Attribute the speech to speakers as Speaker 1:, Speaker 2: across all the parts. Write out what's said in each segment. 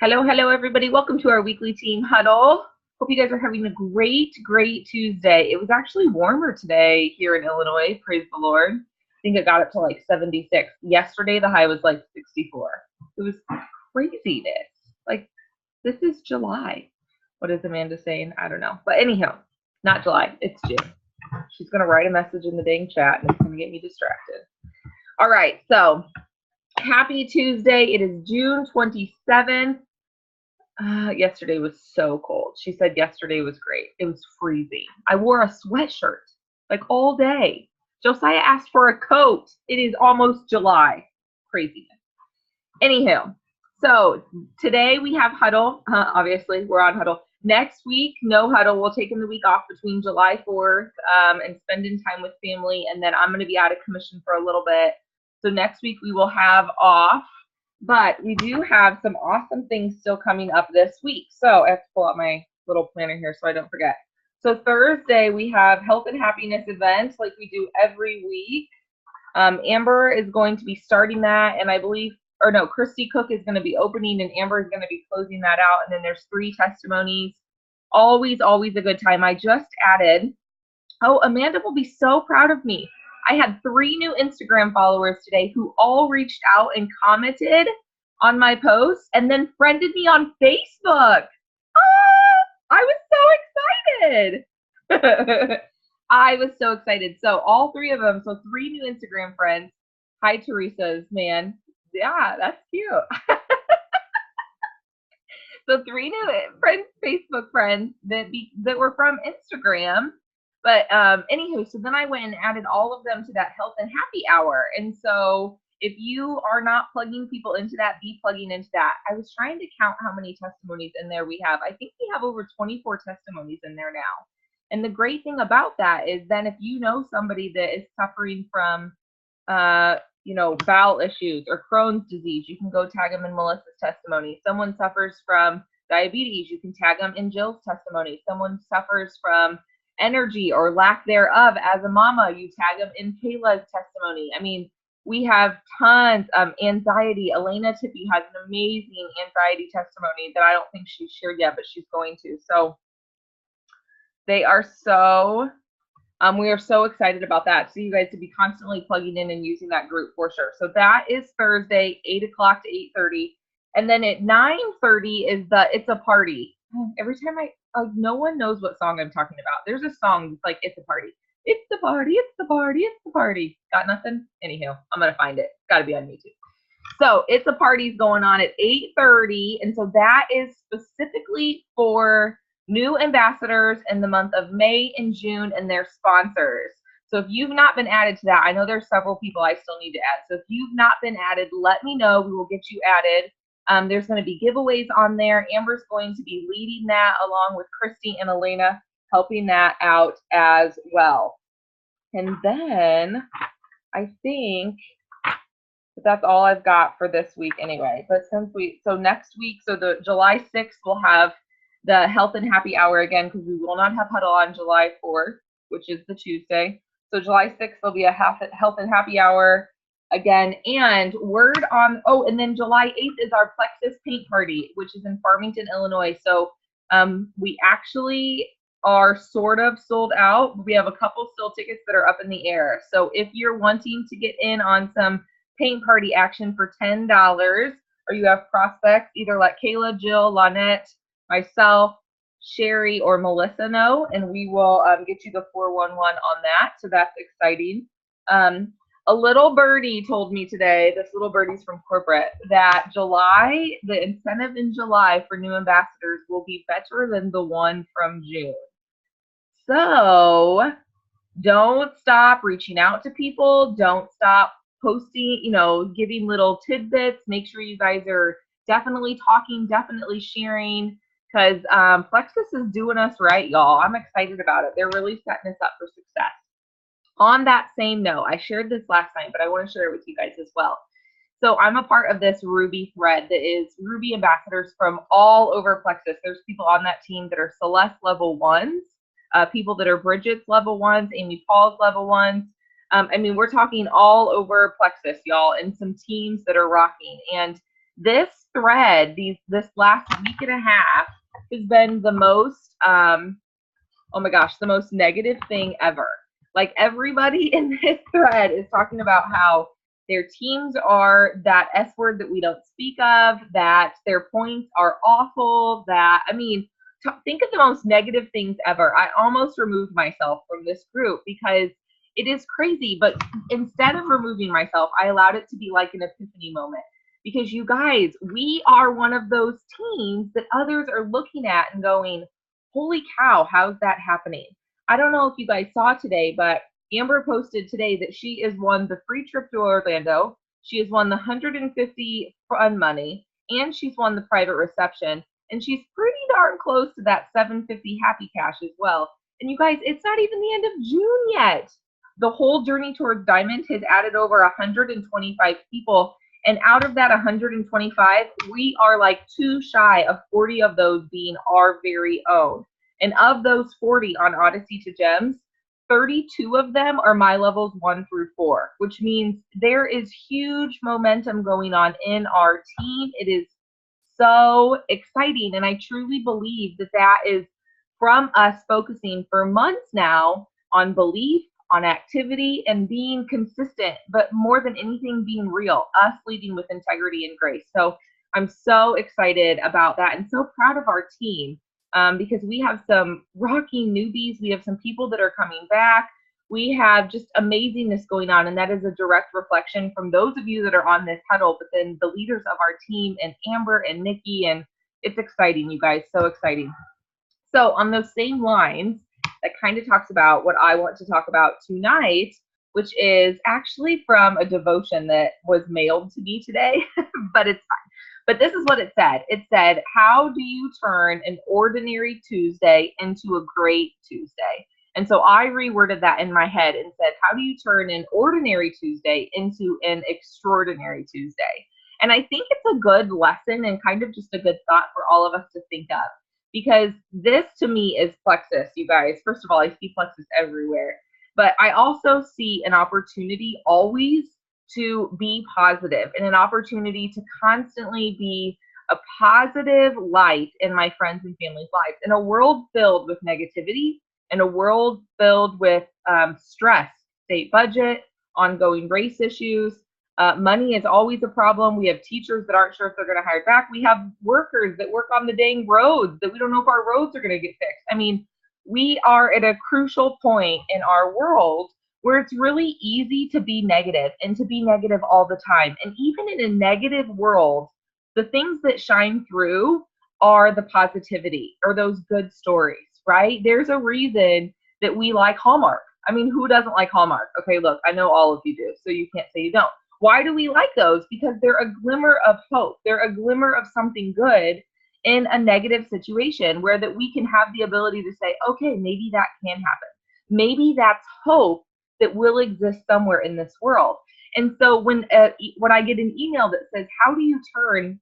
Speaker 1: Hello, hello, everybody. Welcome to our weekly team huddle. Hope you guys are having a great Tuesday. It was actually warmer today here in Illinois. Praise the Lord. I think it got up to like 76. Yesterday, the high was like 64. It was craziness. Like, this is July. What is Amanda saying? I don't know. But anyhow, not July. It's June. She's going to write a message in the dang chat and it's going to get me distracted. All right. So, happy Tuesday. It is June 27th. Yesterday was so cold. She said yesterday was great. It was freezing. I wore a sweatshirt like all day. Josiah asked for a coat. It is almost July. Craziness. Anywho, so today we have huddle. Obviously, we're on huddle. Next week, no huddle. We'll take in the week off between July 4th and spending time with family. And then I'm going to be out of commission for a little bit. So next week we will have off. But we do have some awesome things still coming up this week. So I have to pull out my little planner here so I don't forget. So Thursday, we have health and happiness events like we do every week. Amber is going to be starting that. And I believe, or no, Christy Cook is going to be opening and Amber is going to be closing that out. And then there's 3 testimonies. Always a good time. I just added, oh, Amanda will be so proud of me. I had 3 new Instagram followers today who all reached out and commented on my posts and then friended me on Facebook. I was so excited. I was so excited. So all 3 of them, so 3 new Instagram friends. Hi, Teresa's, man. Yeah, that's cute. So 3 new Facebook friends that were from Instagram. But anywho, so then I went and added all of them to that health and happy hour. And so if you are not plugging people into that, be plugging into that. I was trying to count how many testimonies in there we have. I think we have over 24 testimonies in there now. And the great thing about that is then if you know somebody that is suffering from, bowel issues or Crohn's disease, you can go tag them in Melissa's testimony. Someone suffers from diabetes, you can tag them in Jill's testimony. Someone suffers from energy or lack thereof as a mama, you tag them in Kayla's testimony. I mean, we have tons of anxiety. Elena Tippy has an amazing anxiety testimony that I don't think she's shared yet, but she's going to. So they are so, we are so excited about that. So you guys to be constantly plugging in and using that group for sure. So that is Thursday, 8 o'clock to 8:30. And then at 9:30 is It's a Party. Every time no one knows what song I'm talking about. There's a song that's like, it's a party. It's the party, it's the party, it's the party. Got nothing? Anyhow, I'm going to find it. It's got to be on YouTube. So It's a Party's going on at 8:30. And so that is specifically for new ambassadors in the month of May and June and their sponsors. So if you've not been added to that, I know there's several people I still need to add. So if you've not been added, let me know. We will get you added. There's going to be giveaways on there. Amber's going to be leading that along with Christy and Elena, helping that out as well. And then I think that's all I've got for this week anyway. But so next week, so the July 6th, we'll have the health and happy hour again because we will not have huddle on July 4th, which is the Tuesday. So July 6th, there'll be a health and happy hour again, and and then July 8th is our Plexus paint party, which is in Farmington, Illinois. So we actually are sort of sold out. We have a couple still tickets that are up in the air. So if you're wanting to get in on some paint party action for $10, or you have prospects, either let Kayla, Jill, Lynette, myself, Sherry, or Melissa know, and we will get you the 411 on that. So that's exciting. A little birdie told me today, this little birdie's from corporate, that the incentive in July for new ambassadors will be better than the one from June. So don't stop reaching out to people. Don't stop posting, giving little tidbits. Make sure you guys are definitely talking, definitely sharing, because Plexus is doing us right, y'all. I'm excited about it. They're really setting us up for success. On that same note, I shared this last night, but I want to share it with you guys as well. So I'm a part of this Ruby thread that is Ruby ambassadors from all over Plexus. There's people on that team that are Celeste level 1s, people that are Bridget's level 1s, Amy Paul's level 1s. We're talking all over Plexus, y'all, and some teams that are rocking. And this thread, this last week and a half has been the most, oh my gosh, the most negative thing ever. Like everybody in this thread is talking about how their teams are that S word that we don't speak of, that their points are awful, that, I mean, think of the most negative things ever. I almost removed myself from this group because it is crazy, but instead of removing myself, I allowed it to be like an epiphany moment. Because you guys, we are one of those teams that others are looking at and going, holy cow, how's that happening? I don't know if you guys saw today, but Amber posted today that she has won the free trip to Orlando. She has won the 150 fun money, and she's won the private reception. And she's pretty darn close to that 750 happy cash as well. And you guys, it's not even the end of June yet. The whole journey towards Diamond has added over 125 people. And out of that 125, we are like too shy of 40 of those being our very own. And of those 40 on Odyssey to Gems, 32 of them are my levels 1 through 4, which means there is huge momentum going on in our team. It is so exciting. And I truly believe that that is from us focusing for months now on belief, on activity, and being consistent, but more than anything, being real, us leading with integrity and grace. So I'm so excited about that and so proud of our team because we have some rocking newbies. We have some people that are coming back. We have just amazingness going on, and that is a direct reflection from those of you that are on this huddle, but then the leaders of our team and Amber and Nikki, and it's exciting, you guys, so exciting. So on those same lines, that kind of talks about what I want to talk about tonight, which is actually from a devotion that was mailed to me today, but it's fine. But this is what it said. It said, how do you turn an ordinary Tuesday into a great Tuesday? And so I reworded that in my head and said, how do you turn an ordinary Tuesday into an extraordinary Tuesday? And I think it's a good lesson and kind of just a good thought for all of us to think of. Because this to me is Plexus, you guys. First of all, I see Plexus everywhere. But I also see an opportunity always to be positive and an opportunity to constantly be a positive light in my friends and family's lives. In a world filled with negativity, in a world filled with stress, state budget, ongoing race issues, money is always a problem. We have teachers that aren't sure if they're going to hire back. We have workers that work on the dang roads that we don't know if our roads are going to get fixed. I mean, we are at a crucial point in our world where it's really easy to be negative and to be negative all the time. And even in a negative world, the things that shine through are the positivity or those good stories, right? There's a reason that we like Hallmark. I mean, who doesn't like Hallmark? Okay, look, I know all of you do, so you can't say you don't. Why do we like those? Because they're a glimmer of hope. They're a glimmer of something good in a negative situation where that we can have the ability to say, okay, maybe that can happen. Maybe that's hope that will exist somewhere in this world. And so when I get an email that says, how do you turn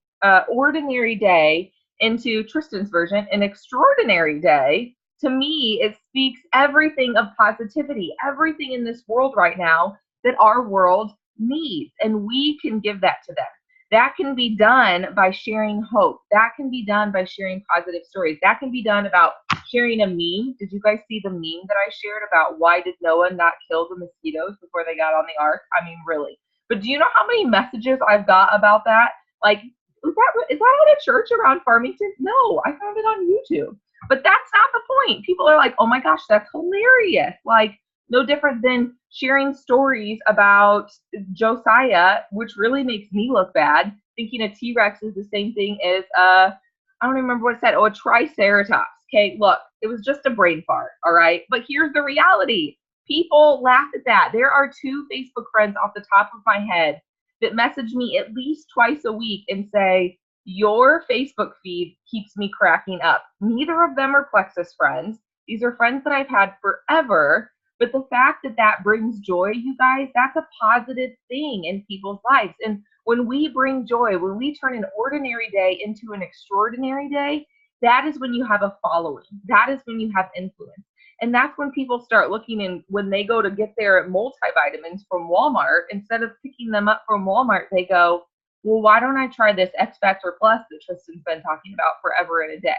Speaker 1: ordinary day into Tristan's version, an extraordinary day, to me, it speaks everything of positivity, everything in this world right now that our world needs, and we can give that to them. That can be done by sharing hope. That can be done by sharing positive stories. That can be done about sharing a meme. Did you guys see the meme that I shared about why did Noah not kill the mosquitoes before they got on the ark? I mean, really. But do you know how many messages I've got about that? Like, is that at a church around Farmington? No, I found it on YouTube. But that's not the point. People are like, oh my gosh, that's hilarious. Like, no different than sharing stories about Josiah, which really makes me look bad, thinking a T-Rex is the same thing as I don't remember what it said. Oh, a Triceratops. Okay, look, it was just a brain fart, all right? But here's the reality. People laugh at that. There are 2 Facebook friends off the top of my head that message me at least twice a week and say, your Facebook feed keeps me cracking up. Neither of them are Plexus friends. These are friends that I've had forever. But the fact that that brings joy, you guys, that's a positive thing in people's lives. And when we bring joy, when we turn an ordinary day into an extraordinary day, that is when you have a following. That is when you have influence. And that's when people start looking, and when they go to get their multivitamins from Walmart, instead of picking them up from Walmart, they go, well, why don't I try this X Factor Plus that Tristan's been talking about forever in a day?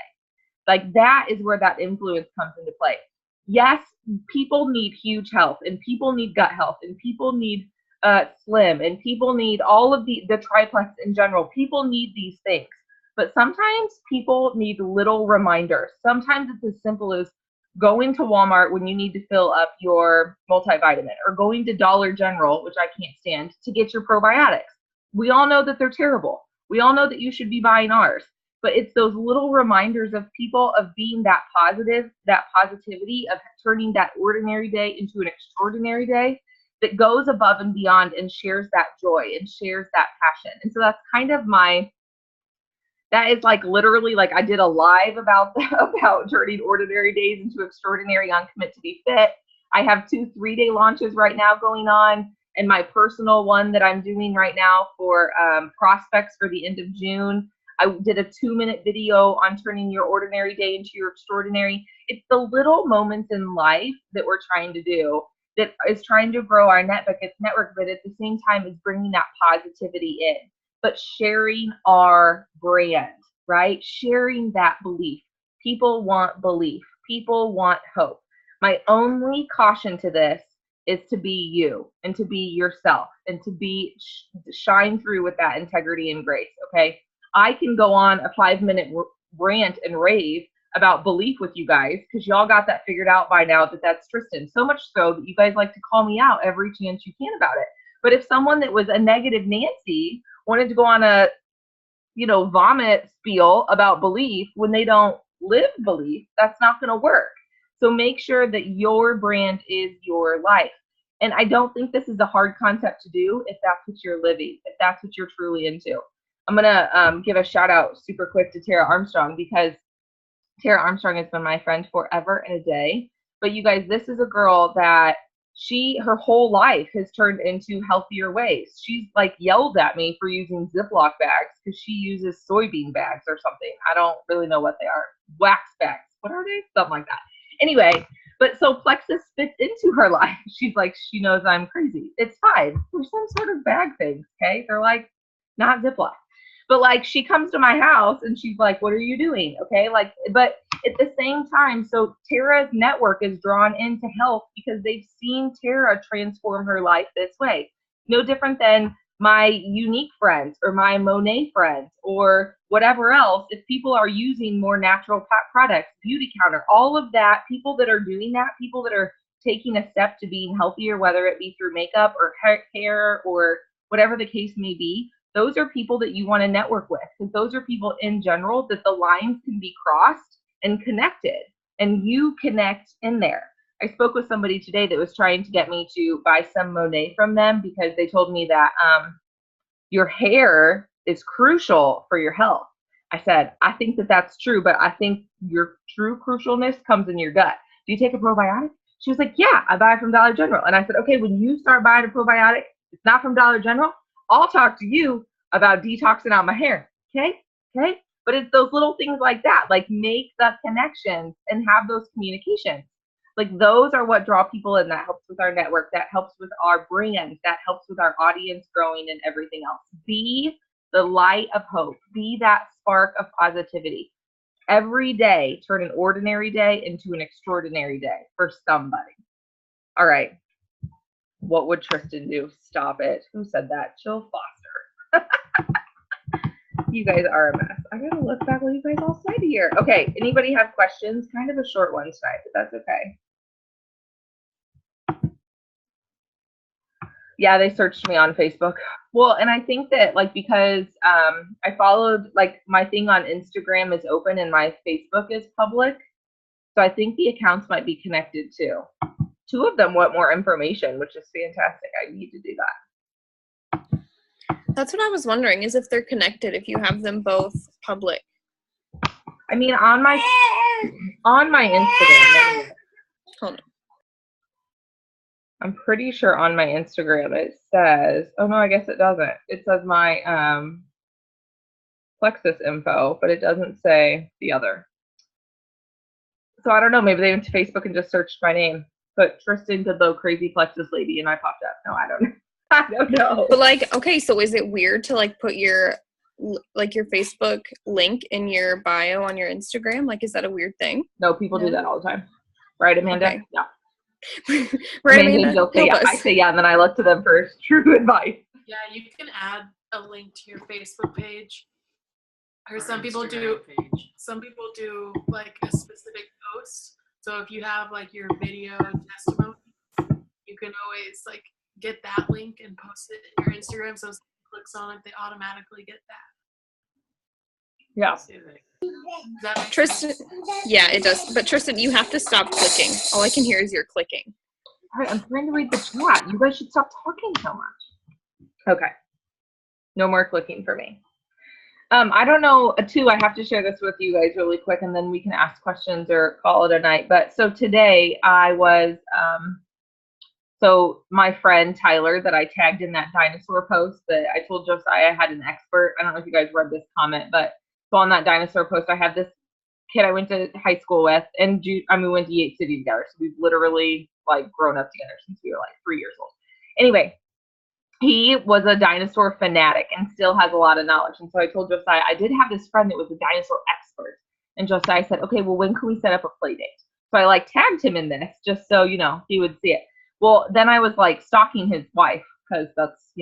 Speaker 1: Like, that is where that influence comes into play. Yes, people need huge health, and people need gut health, and people need slim, and people need all of the triplex in general. People need these things. But sometimes people need little reminders. Sometimes it's as simple as going to Walmart when you need to fill up your multivitamin, or going to Dollar General, which I can't stand, to get your probiotics. We all know that they're terrible. We all know that you should be buying ours. But it's those little reminders of people of being that positive, that positivity, of turning that ordinary day into an extraordinary day that goes above and beyond and shares that joy and shares that passion. And so that's kind of that is like literally, like, I did a live about turning ordinary days into extraordinary on Commit to Be Fit. I have 2 3-day launches right now going on, and my personal one that I'm doing right now for prospects for the end of June. I did a 2-minute video on turning your ordinary day into your extraordinary. It's the little moments in life that we're trying to do that is trying to grow our network, but at the same time is bringing that positivity in. But sharing our brand, right? Sharing that belief. People want belief. People want hope. My only caution to this is to be you and to be yourself and to be shine through with that integrity and grace, okay? I can go on a 5-minute rant and rave about belief with you guys because y'all got that figured out by now that that's Tristan. So much so that you guys like to call me out every chance you can about it. But if someone that was a negative Nancy wanted to go on a, vomit spiel about belief when they don't live belief, that's not going to work. So make sure that your brand is your life. And I don't think this is a hard concept to do if that's what you're living, if that's what you're truly into. I'm going to give a shout out super quick to Tara Armstrong, because Tara Armstrong has been my friend forever and a day. But you guys, this is a girl that her whole life has turned into healthier ways. She's like yelled at me for using Ziploc bags because she uses soybean bags or something. I don't really know what they are. Wax bags. What are they? Something like that. Anyway, but so Plexus fits into her life. She's like, she knows I'm crazy. It's fine. There's some sort of bag things, okay? They're like not Ziploc. But like, she comes to my house and she's like, what are you doing? Okay. Like, but at the same time, so Tara's network is drawn into health because they've seen Tara transform her life this way. No different than my Unique friends or my Monet friends or whatever else. If people are using more natural products, Beauty Counter, all of that, people that are doing that, people that are taking a step to being healthier, whether it be through makeup or hair or whatever the case may be, those are people that you want to network with, because those are people in general that the lines can be crossed and connected, and you connect in there. I spoke with somebody today that was trying to get me to buy some Monet from them because they told me that your hair is crucial for your health. I said, I think that that's true, but I think your true crucialness comes in your gut. Do you take a probiotic? She was like, yeah, I buy it from Dollar General. And I said, okay, when you start buying a probiotic, it's not from Dollar General, I'll talk to you about detoxing out my hair. Okay? But it's those little things like that, like make the connections and have those communications. Like, those are what draw people in. That helps with our network. That helps with our brand. That helps with our audience growing and everything else. Be the light of hope. Be that spark of positivity. Every day, turn an ordinary day into an extraordinary day for somebody. All right. What would Tristan do? Stop it. Who said that? Jill Foster. You guys are a mess. I gotta look back what you guys all said here. Okay, anybody have questions? Kind of a short one tonight, but that's okay. Yeah, they searched me on Facebook. Well, and I think that, like, because I followed, like, my thing on Instagram is open and my Facebook is public. So I think the accounts might be connected too. 2 of them want more information, which is fantastic. I need to do that.
Speaker 2: That's what I was wondering, is if they're connected, if you have them both public.
Speaker 1: I mean, on my Instagram.
Speaker 2: Hold on.
Speaker 1: I'm pretty sure on my Instagram it says, oh no, I guess it doesn't. It says my Plexus info, but it doesn't say the other. So I don't know, maybe they went to Facebook and just searched my name. But Tristan Goodlow, crazy Plexus lady, and I popped up. No, I don't know. I don't know.
Speaker 2: But like, okay, so is it weird to like put your Facebook link in your bio on your Instagram? Like, is that a weird thing?
Speaker 1: No, people do that all the time. Right, Amanda?
Speaker 2: Okay.
Speaker 1: Yeah.
Speaker 2: Right,
Speaker 1: Amanda,
Speaker 2: Amanda?
Speaker 1: say,
Speaker 2: Help
Speaker 1: yeah.
Speaker 2: us.
Speaker 1: I say yeah, and then I look to them for true advice.
Speaker 3: Yeah, you can add a link to your Facebook page. Or some people do like a specific post. So if you have like your video testimony, you can always like get that link and post it in your Instagram. So if someone clicks on it, they automatically get that.
Speaker 1: Yeah.
Speaker 3: Does that make
Speaker 2: Tristan,
Speaker 3: sense?
Speaker 2: yeah, it does. But Tristan, you have to stop clicking. All I can hear is your clicking.
Speaker 1: All right, I'm trying to read the chat. You guys should stop talking so much. Okay. No more clicking for me. I don't know, too, I have to share this with you guys really quick, and then we can ask questions or call it a night. But so today I was, so my friend Tyler that I tagged in that dinosaur post that I told Josiah I had an expert. I don't know if you guys read this comment, but so on that dinosaur post, I had this kid I went to high school with, and we went to Yates City together. So we've literally like grown up together since we were like 3 years old. Anyway, he was a dinosaur fanatic and still has a lot of knowledge. And so I told Josiah, I did have this friend that was a dinosaur expert. And Josiah said, okay, well, when can we set up a play date? So I like tagged him in this just so, he would see it. Well, then I was like stalking his wife because that's,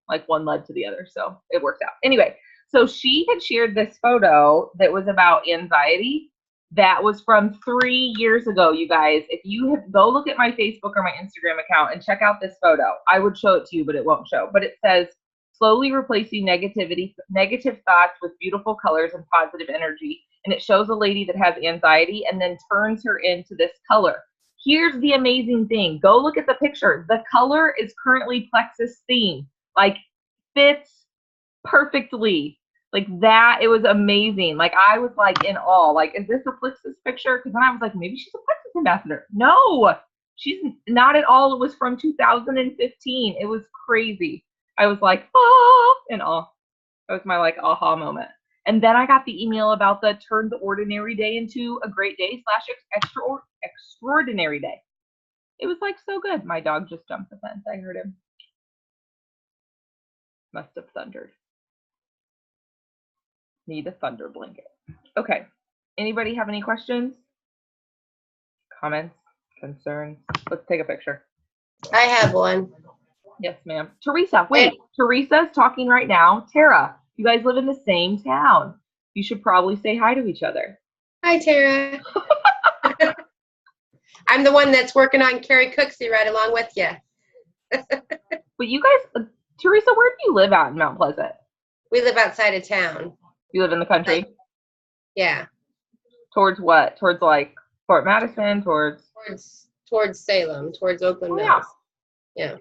Speaker 1: like one led to the other. So it worked out. Anyway, so she had shared this photo that was about anxiety. That was from 3 years ago, you guys. If you go look at my Facebook or my Instagram account and check out this photo, I would show it to you, but it won't show. But it says, slowly replacing negative thoughts with beautiful colors and positive energy. And it shows a lady that has anxiety and then turns her into this color. Here's the amazing thing. Go look at the picture. The color is currently Plexus theme. Like, fits perfectly. Like that, it was amazing. Like I was like in awe. Like, is this a Plexus picture? Because then I was like, maybe she's a Plexus ambassador. No, she's not at all. It was from 2015. It was crazy. I was like, oh, in awe. That was my like aha moment. And then I got the email about the turn the ordinary day into a great day / extraordinary day. It was like so good. My dog just jumped the fence. I heard him. Must have thundered. Need a thunder blanket. Okay. Anybody have any questions? Comments? Concerns? Let's take a picture.
Speaker 4: I have one.
Speaker 1: Yes, ma'am. Teresa, wait. Teresa's talking right now. Tara, you guys live in the same town. You should probably say hi to each other.
Speaker 4: Hi, Tara. I'm the one that's working on Carrie Cooksey right along with you.
Speaker 1: But you guys, Teresa, where do you live out in Mount Pleasant?
Speaker 4: We live outside of town.
Speaker 1: You live in the country?
Speaker 4: Yeah.
Speaker 1: Towards what? Towards like Fort Madison? Towards
Speaker 4: Salem, towards Oakland Mills. Yeah.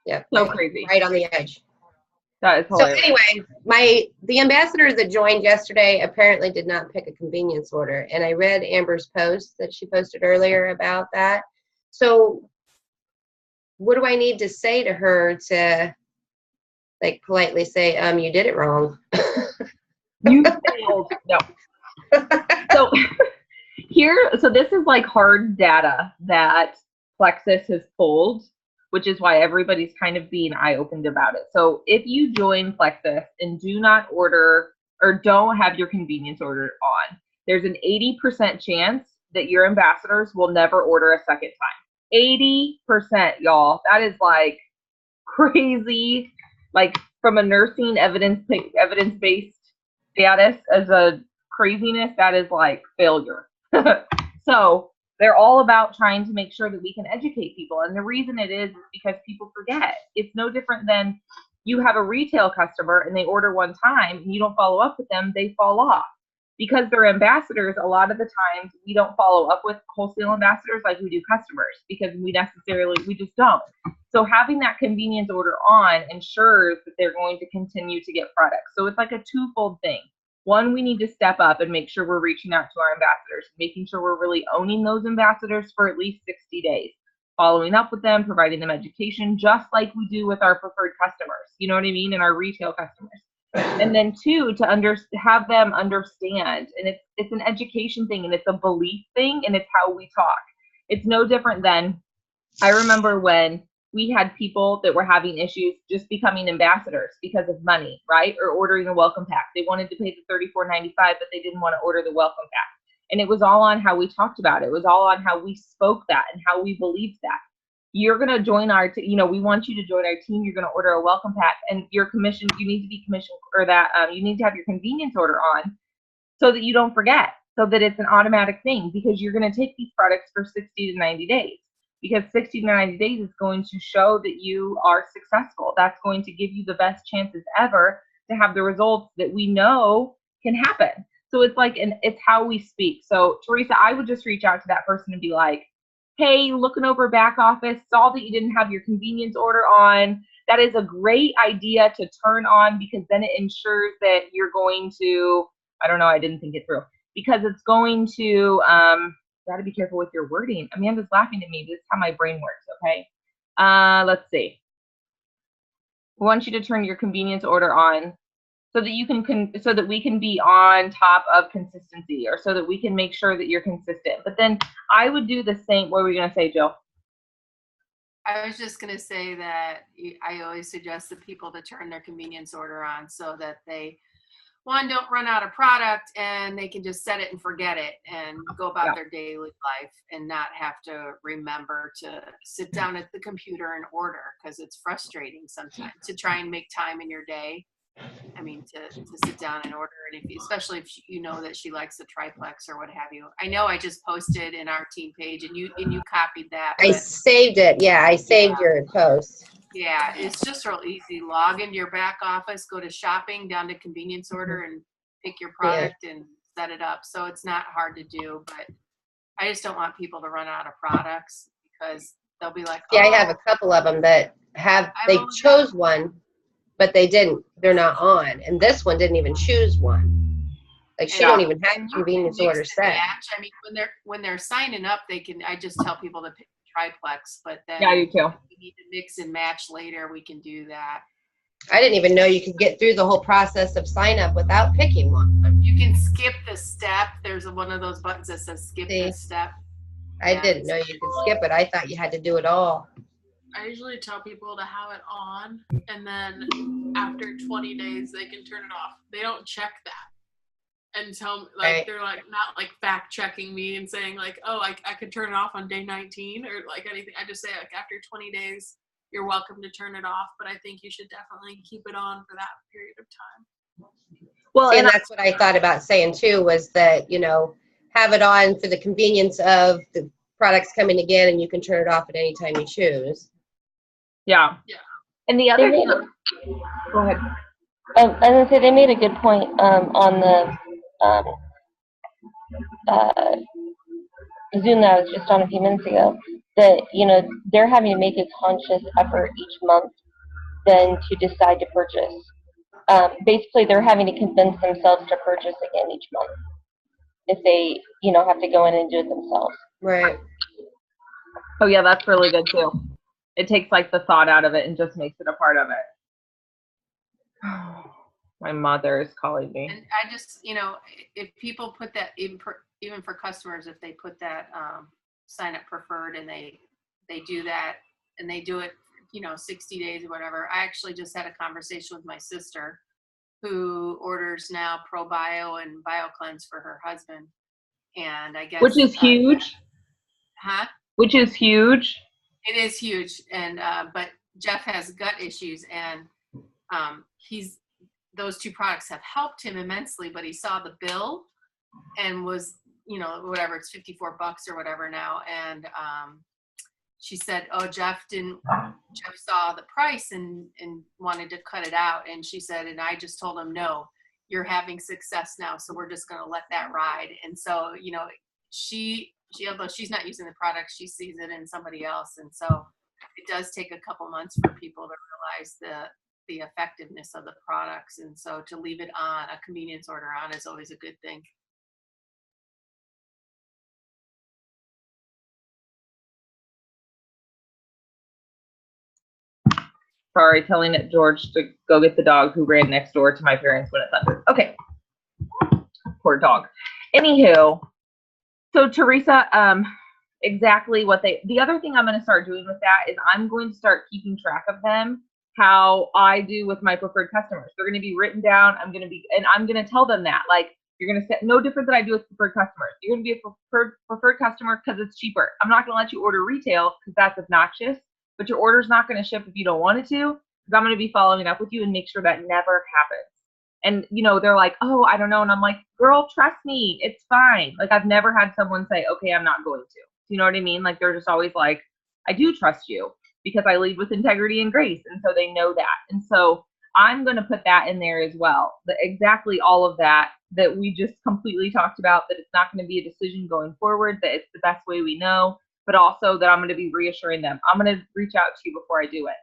Speaker 4: Yeah.
Speaker 1: So crazy.
Speaker 4: Right on the edge.
Speaker 1: That is hilarious.
Speaker 4: So anyway, the ambassadors that joined yesterday apparently did not pick a convenience order. And I read Amber's post that she posted earlier about that. So what do I need to say to her to like politely say, you did it wrong?
Speaker 1: You failed. No. So this is like hard data that Plexus has pulled, which is why everybody's kind of being eye-opened about it. So if you join Plexus and do not order or don't have your convenience order on, there's an 80% chance that your ambassadors will never order a second time. 80%, y'all. That is like crazy. Like from a nursing evidence-based status as a craziness, that is like failure. So they're all about trying to make sure that we can educate people. And the reason it is because people forget. It's no different than you have a retail customer and they order one time and you don't follow up with them, they fall off. Because they're ambassadors, a lot of the times we don't follow up with wholesale ambassadors like we do customers because we just don't. So having that convenience order on ensures that they're going to continue to get products. So it's like a twofold thing. One, we need to step up and make sure we're reaching out to our ambassadors, making sure we're really owning those ambassadors for at least 60 days, following up with them, providing them education, just like we do with our preferred customers, you know what I mean, and our retail customers. And then two, to have them understand, and it's an education thing, and it's a belief thing, and it's how we talk. It's no different than, I remember when we had people that were having issues just becoming ambassadors because of money, right? Or ordering a welcome pack. They wanted to pay the $34.95, but they didn't want to order the welcome pack. And it was all on how we talked about it. It was all on how we spoke that and how we believed that. You're going to join our, we want you to join our team. You're going to order a welcome pack, and your commission, you need to be commissioned, or that you need to have your convenience order on so that you don't forget, so that it's an automatic thing, because you're going to take these products for 60 to 90 days. Because 60 to 90 days is going to show that you are successful. That's going to give you the best chances ever to have the results that we know can happen. So it's like, it's how we speak. So Teresa, I would just reach out to that person and be like, hey, looking over back office, saw that you didn't have your convenience order on. That is a great idea to turn on, because then it ensures that you're going to, I don't know, I didn't think it through, because it's going to, got to be careful with your wording. Amanda's laughing at me. This is how my brain works, okay? Let's see. We want you to turn your convenience order on so that you can, so that we can be on top of consistency, or so that we can make sure that you're consistent. But then I would do the same. What were you going to say, Jill?
Speaker 5: I was just going to say that I always suggest the people to turn their convenience order on so that they, one, don't run out of product, and they can just set it and forget it and go about their daily life and not have to remember to sit down at the computer and order, because it's frustrating sometimes to try and make time in your day. I mean, to sit down and order, and especially if you know that she likes the triplex or what have you. I know I just posted in our team page, and you copied that.
Speaker 4: I saved it. Yeah, I saved your post.
Speaker 5: Yeah, it's just real easy. Log into your back office, go to shopping, down to convenience order, and pick your product and set it up. So it's not hard to do, but I just don't want people to run out of products, because they'll be like,
Speaker 4: I have a couple of them that they chose one, but they didn't. They're not on. And this one didn't even choose one. Like, she don't even have convenience order set.
Speaker 5: I mean, when they're signing up, I just tell people to pick triplex, but then
Speaker 1: you too.
Speaker 5: we need to mix and match later, we can do that.
Speaker 4: I didn't even know you could get through the whole process of sign up without picking one.
Speaker 5: You can skip the step. There's one of those buttons that says skip this step.
Speaker 4: I didn't know you could skip it. I thought you had to do it all.
Speaker 3: I usually tell people to have it on, and then after 20 days they can turn it off. They don't check that and tell me, like, they're like not like fact checking me and saying like, oh, I could turn it off on day 19 or like anything. I just say like after 20 days you're welcome to turn it off, but I think you should definitely keep it on for that period of time.
Speaker 4: Well, and that's what I thought about saying too, was that, have it on for the convenience of the products coming again, and you can turn it off at any time you choose.
Speaker 1: Yeah. And the other thing, go ahead.
Speaker 6: I was going to say, they made a good point on the Zoom that I was just on a few minutes ago, that, they're having to make a conscious effort each month then to decide to purchase. Basically, they're having to convince themselves to purchase again each month if they, have to go in and do it themselves.
Speaker 4: Right.
Speaker 1: Oh, yeah, that's really good, too. It takes, like, the thought out of it and just makes it a part of it. My mother is calling me.
Speaker 5: And I just, if people put that, even for customers, if they put that sign up preferred and they do that and they do it, 60 days or whatever. I actually just had a conversation with my sister, who orders now ProBio and BioCleanse for her husband. And I guess.
Speaker 1: Which is huge. Which is huge.
Speaker 5: It is huge. And, but Jeff has gut issues, and those two products have helped him immensely, but he saw the bill and was, whatever, it's $54 or whatever now. And she said, oh, Jeff saw the price and wanted to cut it out. And she said, and I just told him, no, you're having success now, so we're just going to let that ride. And so, she, although she's not using the product, she sees it in somebody else. And so it does take a couple months for people to realize the effectiveness of the products. And so to leave it on, a convenience order on, is always a good thing.
Speaker 1: Sorry, telling it George to go get the dog who ran next door to my parents when it thundered. Okay. Poor dog. Anywho, so Teresa, exactly what the other thing I'm going to start doing with that is I'm going to start keeping track of them how I do with my preferred customers. They're going to be written down. I'm going to tell them that, like, you're going to set no different than I do with preferred customers. You're going to be a preferred customer because it's cheaper. I'm not going to let you order retail because that's obnoxious, but your order's not going to ship if you don't want it to, because I'm going to be following up with you and make sure that never happens. And, you know, they're like, oh, I don't know. And I'm like, girl, trust me, it's fine. Like, I've never had someone say, okay, I'm not going to. You know what I mean? Like, they're just always like, I do trust you because I lead with integrity and grace. And so they know that. And so I'm going to put that in there as well. Exactly all of that we just completely talked about, that it's not going to be a decision going forward, that it's the best way we know, but also that I'm going to be reassuring them. I'm going to reach out to you before I do it.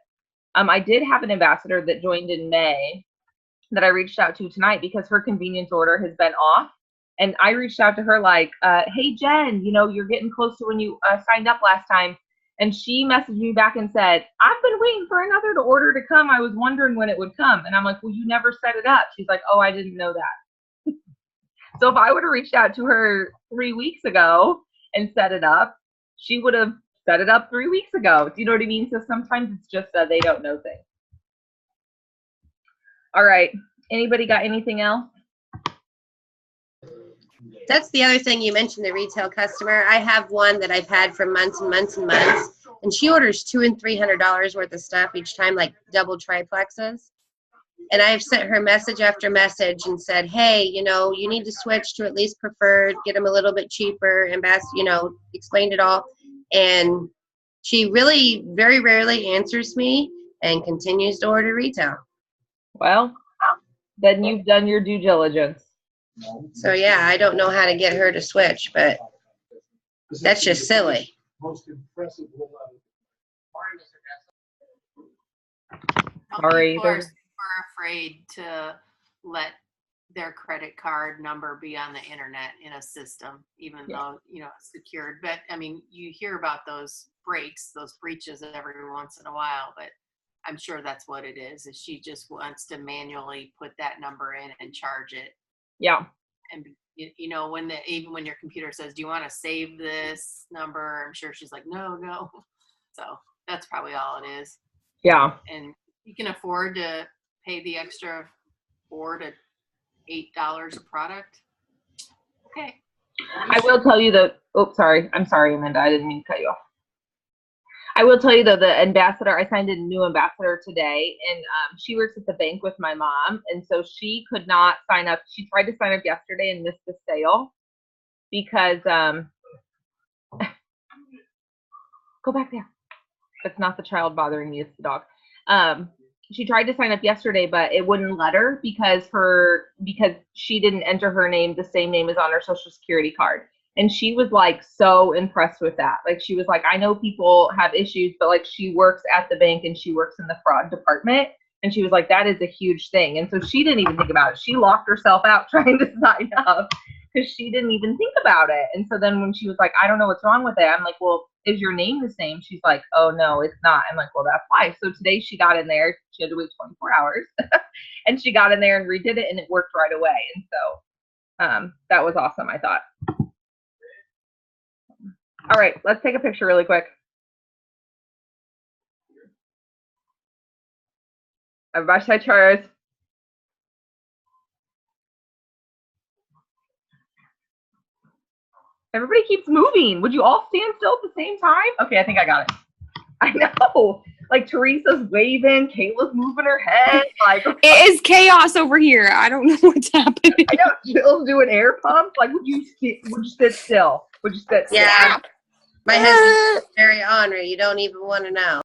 Speaker 1: I did have an ambassador that joined in May that I reached out to tonight because her convenience order has been off. And I reached out to her like, hey, Jen, you know, you're getting close to when you signed up last time. And she messaged me back and said, I've been waiting for another order to come. I was wondering when it would come. And I'm like, well, you never set it up. She's like, oh, I didn't know that. So if I would have reached out to her 3 weeks ago and set it up, she would have set it up 3 weeks ago. Do you know what I mean? So sometimes it's just that they don't know things. All right. Anybody got anything else?
Speaker 4: That's the other thing you mentioned, the retail customer. I have one that I've had for months and months and months, and she orders $200 and $300 worth of stuff each time, like double triplexes. And I've sent her message after message and said, hey, you know, you need to switch to at least preferred, get them a little bit cheaper, and you know, explained it all. And she really very rarely answers me and continues to order retail.
Speaker 1: Well, then you've done your due diligence.
Speaker 4: So yeah, I don't know how to get her to switch, but that's just silly.
Speaker 1: Sorry,
Speaker 5: People are super afraid to let their credit card number be on the internet in a system, even though, you know, it's secured. But I mean, you hear about those breaches every once in a while, but I'm sure that's what it is she just wants to manually put that number in and charge it.
Speaker 1: Yeah.
Speaker 5: And you know, even when your computer says, do you want to save this number? I'm sure she's like, no. So that's probably all it is.
Speaker 1: Yeah.
Speaker 5: And you can afford to pay the extra $4 to $8 a product. Okay.
Speaker 1: I will tell you that, I'm sorry, Amanda, I didn't mean to cut you off. I will tell you though, the ambassador, I signed a new ambassador today, and she works at the bank with my mom, and so she could not sign up. She tried to sign up yesterday and missed the sale because, go back there. It's not the child bothering me, it's the dog. She tried to sign up yesterday, but it wouldn't let her because she didn't enter her name, the same name as on her social security card. And she was like so impressed with that. Like, she was like, I know people have issues, but like, she works at the bank and she works in the fraud department. And she was like, that is a huge thing. And so she didn't even think about it. She locked herself out trying to sign up because she didn't even think about it. And so then when she was like, I don't know what's wrong with it, I'm like, well, is your name the same? She's like, oh no, it's not. I'm like, well, that's why. So today she got in there. She had to wait 24 hours and she got in there and redid it and it worked right away. And so that was awesome, I thought. All right, let's take a picture really quick. Everybody say cheers. Everybody keeps moving. Would you all stand still at the same time? Okay, I think I got it. I know. Like, Teresa's waving, Kayla's moving her head. Like,
Speaker 2: it is chaos over here. I don't know what's happening.
Speaker 1: I know. Jill's doing air pumps. Like, would you sit still? Would you sit still?
Speaker 4: Yeah. My husband's very ornery. You don't even want to know.